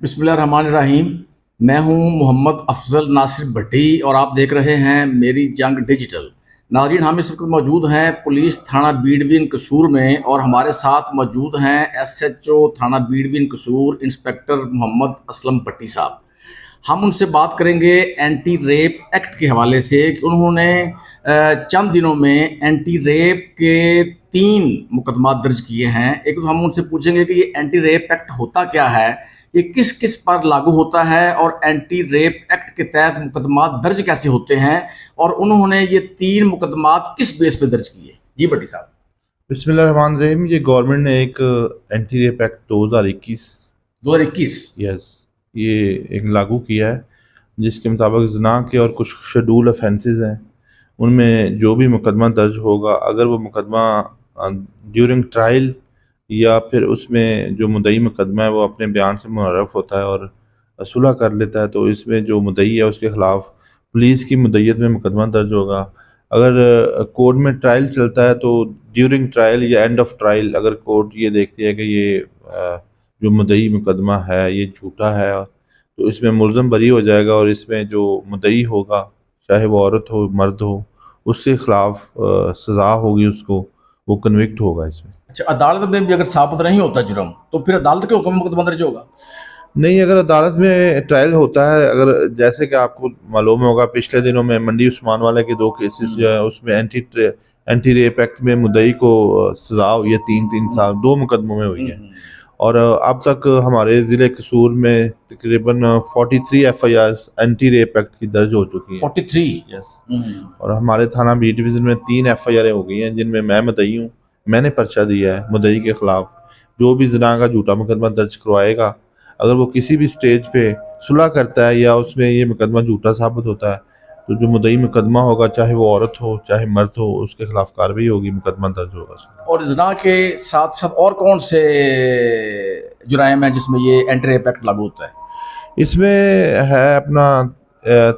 बिस्मिल्लाहिर्रहमानिर्रहीम। मैं हूं मोहम्मद अफजल नासिर भट्टी और आप देख रहे हैं मेरी जंग डिजिटल। नाज़रीन, हम इस वक्त मौजूद हैं पुलिस थाना बीडविन कसूर में और हमारे साथ मौजूद हैं SHO थाना बीडविन कसूर इंस्पेक्टर मोहम्मद असलम भट्टी साहब। हम उनसे बात करेंगे एंटी रेप एक्ट के हवाले से कि उन्होंने चंद दिनों में एंटी रेप के 3 मुकदमा दर्ज किए हैं। एक तो हम उनसे पूछेंगे कि ये एंटी रेप एक्ट होता क्या है, ये किस किस पर लागू होता है और एंटी रेप एक्ट के तहत मुकदमा दर्ज कैसे होते हैं और उन्होंने ये 3 मुकदमा किस बेस पे दर्ज किए। जी भट्टी साहब। बिस्मिल्लाहिर्रहमानिर्रहीम। ये गवर्नमेंट ने एक एंटी रेप एक्ट 2021 यस ये एक लागू किया है, जिसके मुताबिक ज़िना के और कुछ शेड्यूल ऑफेंसेस हैं, उनमें जो भी मुकदमा दर्ज होगा, अगर वो मुकदमा ड्यूरिंग ट्रायल या फिर उसमें जो मुद्दई मुकदमा है वो अपने बयान से मुनर्रफ होता है और सुलह कर लेता है, तो इसमें जो मुद्दई है उसके ख़िलाफ़ पुलिस की मुद्दईयत में मुकदमा दर्ज होगा। अगर कोर्ट में ट्रायल चलता है तो ड्यूरिंग ट्रायल या एंड ऑफ ट्रायल अगर कोर्ट ये देखती है कि ये जो मुद्दई मुकदमा है ये झूठा है, तो इसमें मुल्ज़म बरी हो जाएगा और इसमें जो मुद्दई होगा, चाहे वो औरत हो मर्द हो, उसके ख़िलाफ़ सज़ा होगी, उसको वो कन्विक्ट होगा इसमें। अच्छा, अदालत में भी अगर साबित नहीं होता जुर्म तो फिर अदालत के हुक्म में मुकदमा दर्ज होगा? नहीं, अगर अदालत में ट्रायल होता है, अगर जैसे कि आपको मालूम होगा पिछले दिनों में मंडी उस्मान वाले के 2 केसेस जो है उसमें एंटी रेप एक्ट में मुद्दई को सज़ा हुई है 3-3 साल 2 मुकदमों में हुई है। और अब तक हमारे ज़िले कसूर में तकरीबन 43 FIRs एंटी रेप एक्ट की दर्ज हो चुकी हैं। 43? यस। और हमारे थाना बी डिवीज़न में 3 FIR हो गई हैं, जिनमें मैं मुद्दई हूँ। मैंने पर्चा दिया है मुद्दई के ख़िलाफ़। जो भी ज़िना का झूठा मुकदमा दर्ज करवाएगा, अगर वो किसी भी स्टेज पे सुलह करता है या उसमें ये मुकदमा झूठा साबित होता है, तो जो मुद्दई मुकदमा होगा, चाहे वो औरत हो चाहे मर्द हो, उसके खिलाफ कार्रवाई होगी, मुकदमा दर्ज होगा। और ज़िना के साथ साथ और कौन से जुराइम हैं जिसमें ये एंटी रेप एक्ट लागू होता है? इसमें है अपना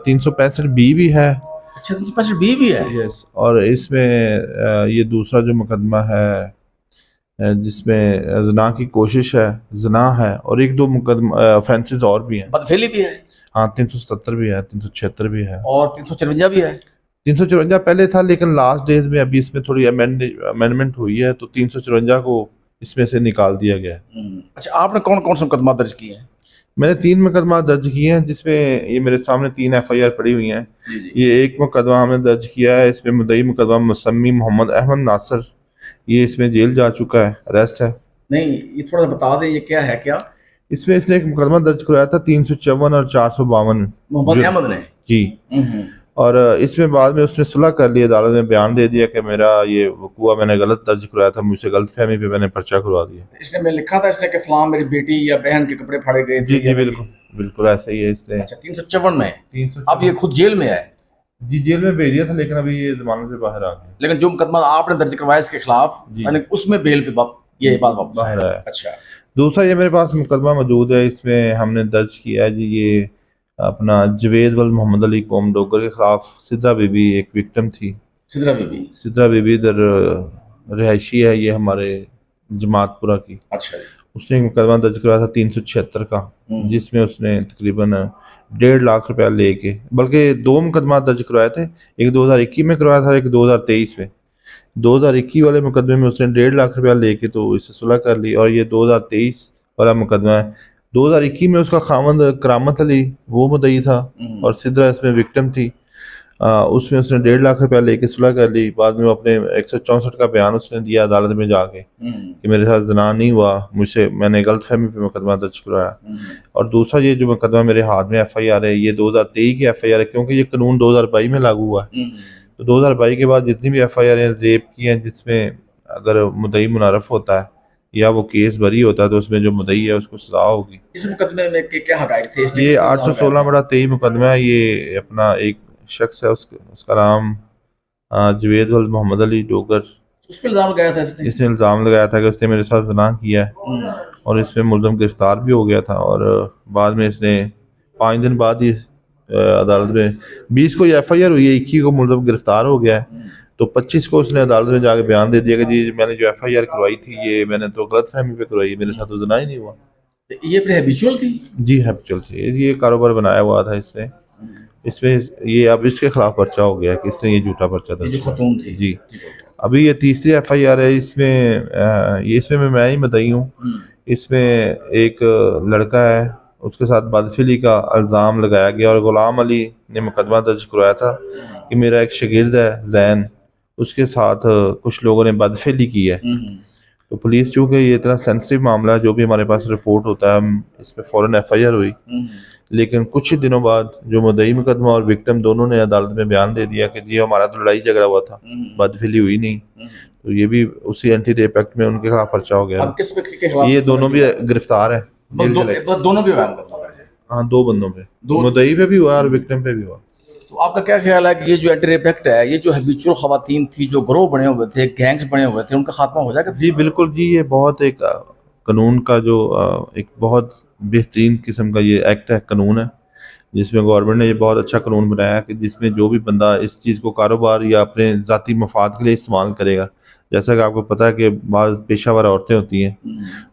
365B भी है। अच्छा, 365B भी है? यस। और इसमें ये दूसरा जो मुकदमा है जिसमें ज़िना की कोशिश है, ज़िना है, और 1-2 मुकदमा ऑफेंसेस और भी हैं। बदफेली भी है? हाँ, 377 भी है, 376 भी है और 354 भी है। 354 पहले था, लेकिन लास्ट डेज में अभी इसमें थोड़ी अमेंडमेंट हुई है, तो 354 को इसमें से निकाल दिया गया है। अच्छा, आपने कौन कौन से मुकदमा दर्ज किए हैं? मैंने 3 मुकदमा दर्ज किए हैं, जिसमें ये मेरे सामने 3 FIR पड़ी हुई हैं। ये एक मुकदमा हमने दर्ज किया है, इसमें मुद्दई मुकदमा मुसम्मी मोहम्मद अहमद नासिर, ये इसमें जेल जा चुका है, अरेस्ट है। नहीं, ये थोड़ा बता दें ये क्या है। क्या इसमें इसने एक मुकदमा दर्ज कराया था 354 और 452 मोहम्मद अहमद ने? जी। और इसमें बाद में उसने सुलह कर लिया, अदालत में बयान दे दिया कि मेरा ये वक़ूआ मैंने गलत दर्ज कराया था, मुझसे गलतफहमी पे मैंने पर्चा करवा दिया। इसने मैं लिखा था इसने कि फलां मेरी बेटी या बहन के कपड़े फाड़े गए थे? जी बिल्कुल ऐसा ही है इसने। अच्छा, 354 में। अब ये खुद जेल में है? जी, जेल में भेज दिया था, लेकिन अभी ये जमानत से बाहर आ गया। लेकिन जो मुकदमा आपने दर्ज करवाया इसके खिलाफ, मैंने उसमें बेल पे ये बात वापस बाहर आया। अच्छा, दूसरा ये मेरे पास मुकदमा मौजूद है, इसमें हमने दर्ज किया है जी, ये अपना जवेद वल मोहम्मद अली कौम डोगर के खिलाफ। सिद्रा बीबी एक विक्टिम थी। सिद्रा बीबी इधर रिहायशी है, ये हमारे जमातपुरा की। अच्छा। उसने एक मुकदमा दर्ज कराया था 376 का, जिसमें उसने तकरीबन 1.5 लाख रुपया लेके, बल्कि 2 मुकदमा दर्ज करवाए थे, एक 2021 में करवाया था, एक 2023 में। 2021 वाले मुकदमे में उसने 1.5 लाख रुपया लेके तो इससे सुलह कर ली, और ये 2023 वाला मुकदमा है। 2021 में उसका खामंद करामत अली वो मुद्दई था और सिद्रा इसमें विक्टिम थी। उसमें उसने 1.5 लाख रुपया लेके सुलह कर ली। बाद में वो अपने 164 का बयान उसने दिया अदालत में जाके कि मेरे साथ ज़िना नहीं हुआ, मुझसे मैंने गलतफहमी पे मुकदमा दर्ज कराया। और दूसरा ये जो मुकदमा मेरे हाथ में FIR है, ये 2023 की FIR है, क्योंकि ये कानून 2022 में लागू हुआ है। तो 2022 के बाद जितनी भी FIR रेप की हैं, जिसमें अगर मुद्दई मुनारफ होता है या वो केस बरी होता है, तो उसमें जो मुद्दई है उसको सजा होगी। इस मुकदमे में क्या हक़ाइक़ थे? ये 816/23 मुकदमा है। ये अपना एक शख्स है, उसका नाम जवेद वल मोहम्मद अली डोगर। उस पर इल्ज़ाम लगाया था इसने इल्ज़ाम लगाया था कि उसने मेरे साथ ज़िना किया है, और इसमें मुल्ज़म गिरफ्तार भी हो गया था। और बाद में इसने 5 दिन बाद ही अदालत में 20 को ये FIR हुई है, 21 को मुल्ज़म गिरफ्तार हो गया है। तो 25 को उसने अदालत में जाके बयान दे दिया कि जी मैंने जो FIR करवाई थी ये मैंने तो गलत फहमी पे करवाई, मेरे साथ तो ज़िना ही नहीं हुआ। तो ये फिर हैबिचुअल थी? जी हैबिचुअल थी, ये कारोबार बनाया हुआ था इसने। इसमें ये अब इसके खिलाफ पर्चा हो गया कि इसने ये झूठा पर्चा ये दर्ज जो किया। खतून थी। जी अभी ये तीसरी एफआईआर है इसमें। ये इसमें मैं ही मदई हूँ। इसमें एक लड़का है, उसके साथ बदफिली का इल्ज़ाम लगाया गया और गुलाम अली ने मुकदमा दर्ज करवाया था कि मेरा एक शागिर्द है जैन, उसके साथ कुछ लोगों ने बदफिली की है। तो पुलिस, चूँकि ये इतना सेंसिटिव मामला है, जो भी हमारे पास रिपोर्ट होता है हम इस पर फ़ौरन एफआईआर हुई। लेकिन कुछ ही दिनों बाद जो मुद्दई मुकदमा और विक्टिम दोनों ने अदालत में बयान दे दिया कि जी हमारा तो लड़ाई झगड़ा हुआ था, बदफिली हुई नहीं। तो ये भी उसी एंटी रेप एक्ट में उनके खिलाफ पर्चा हो गया। अब किस व्यक्ति के खिलाफ? ये दोनों भी गिरफ्तार है। दोनों भी हुआ मुकदमा दर्ज है? हाँ, दो बंदों पे, मुद्दई पे भी हुआ और विक्टिम पे भी हुआ। तो आपका क्या ख्याल है कि ये जो एंटी रेप एक्ट है, ये जो हैबिचुअल खवातीन थी, जो ग्रोह बने हुए थे, गैंग्स बने हुए थे, उनका खात्मा हो जाएगा? जी बिल्कुल जी, ये बहुत एक कानून का जो एक बहुत बेहतरीन किस्म का ये एक्ट है, कानून है, जिसमें गवर्नमेंट ने ये बहुत अच्छा कानून बनाया है कि जिसमें जो भी बंदा इस चीज़ को कारोबार या अपने ज़ाती मफाद के लिए इस्तेमाल करेगा, जैसा कि आपको पता है कि बाज़ पेशावर औरतें होती हैं,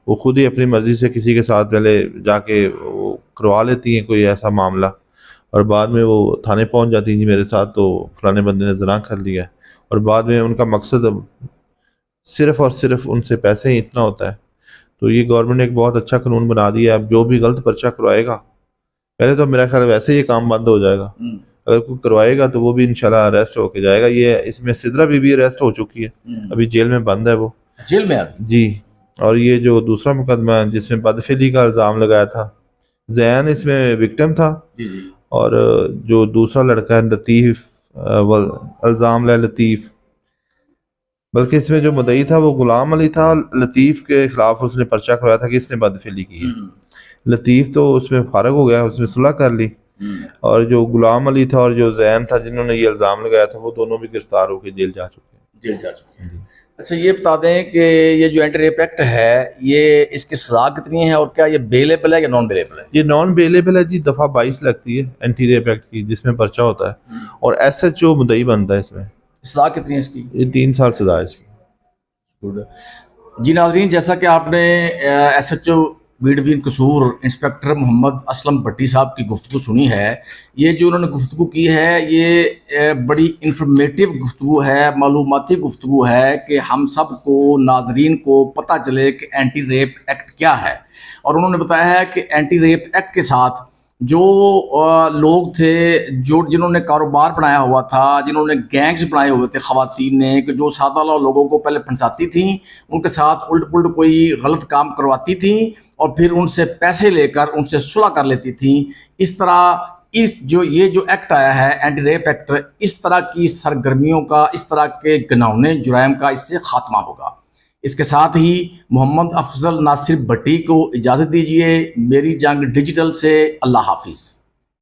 वो खुद ही अपनी मर्ज़ी से किसी के साथ पहले जाके वो करवा लेती हैं कोई ऐसा मामला, और बाद में वो थाने पहुंच जाती हैं, जी मेरे साथ तो फलाने बंदे ने ज़िना कर लिया है, और बाद में उनका मकसद अब सिर्फ़ और सिर्फ उनसे पैसे ही इतना होता है। तो ये गवर्नमेंट ने एक बहुत अच्छा कानून बना दिया है। अब जो भी गलत पर्चा करवाएगा, पहले तो मेरा ख्याल वैसे ये काम बंद हो जाएगा, अगर कोई करवाएगा तो वो भी इंशाल्लाह अरेस्ट होके जाएगा। ये इसमें सिद्रा भी अरेस्ट हो चुकी है, अभी जेल में बंद है वो, जेल में अभी? जी। और ये जो दूसरा मुकदमा है जिसमें बदफिली का इल्ज़ाम लगाया था, जैन इसमें विक्टिम था। जी। और जो दूसरा लड़का है लतीफ़, इल्ज़ाम है लतीफ़, बल्कि इसमें जो मुद्दई था वो गुलाम अली था, लतीफ़ के खिलाफ उसने पर्चा करवाया था कि इसने बदफिली की है। लतीफ़ तो उसमें फारग हो गया, उसने सुलह कर ली, और जो गुलाम अली था और जो जैन था जिन्होंने ये इल्ज़ाम लगाया था, वो दोनों भी गिरफ्तार होकर जेल जा चुके हैं। अच्छा, ये बता दें कि ये जो एंटी रेप एक्ट है, ये इसकी सजा कितनी है और क्या ये बेलेबल है या नॉन बेलेबल है? ये नॉन बेलेबल है जी, दफ़ा 22 लगती है एंटी रेप एक्ट की, जिसमें पर्चा होता है, और SHO मुद्दई बनता है। इसमें सजा कितनी है इसकी? ये 3 साल सजा है इसकी। गुड जी। नाज़रीन, जैसा कि आपने SHO बीडवीन कसूर इंस्पेक्टर मोहम्मद असलम भट्टी साहब की गुफ्तगू सुनी है, ये जो उन्होंने गुफ्तगू की है, ये बड़ी इंफॉर्मेटिव गुफ्तगू है, मालूमाती गुफ्तगू है कि हम सब को, नाज़रीन को पता चले कि एंटी रेप एक्ट क्या है। और उन्होंने बताया है कि एंटी रेप एक्ट के साथ जो लोग थे, जो जिन्होंने कारोबार बनाया हुआ था, जिन्होंने गैंग्स बनाए हुए थे ख़वातीन ने, कि जो सादा लोगों को पहले फंसाती थी, उनके साथ उल्ट पुल्ट कोई गलत काम करवाती थी और फिर उनसे पैसे लेकर उनसे सुलह कर लेती थी। इस तरह ये जो एक्ट आया है एंटी रेप एक्ट, इस तरह की सरगर्मियों का, इस तरह के घिनौने जुराइम का इससे खात्मा होगा। इसके साथ ही मोहम्मद अफजल नासिर भट्टी को इजाज़त दीजिए। मेरी जंग डिजिटल से अल्लाह हाफिज़।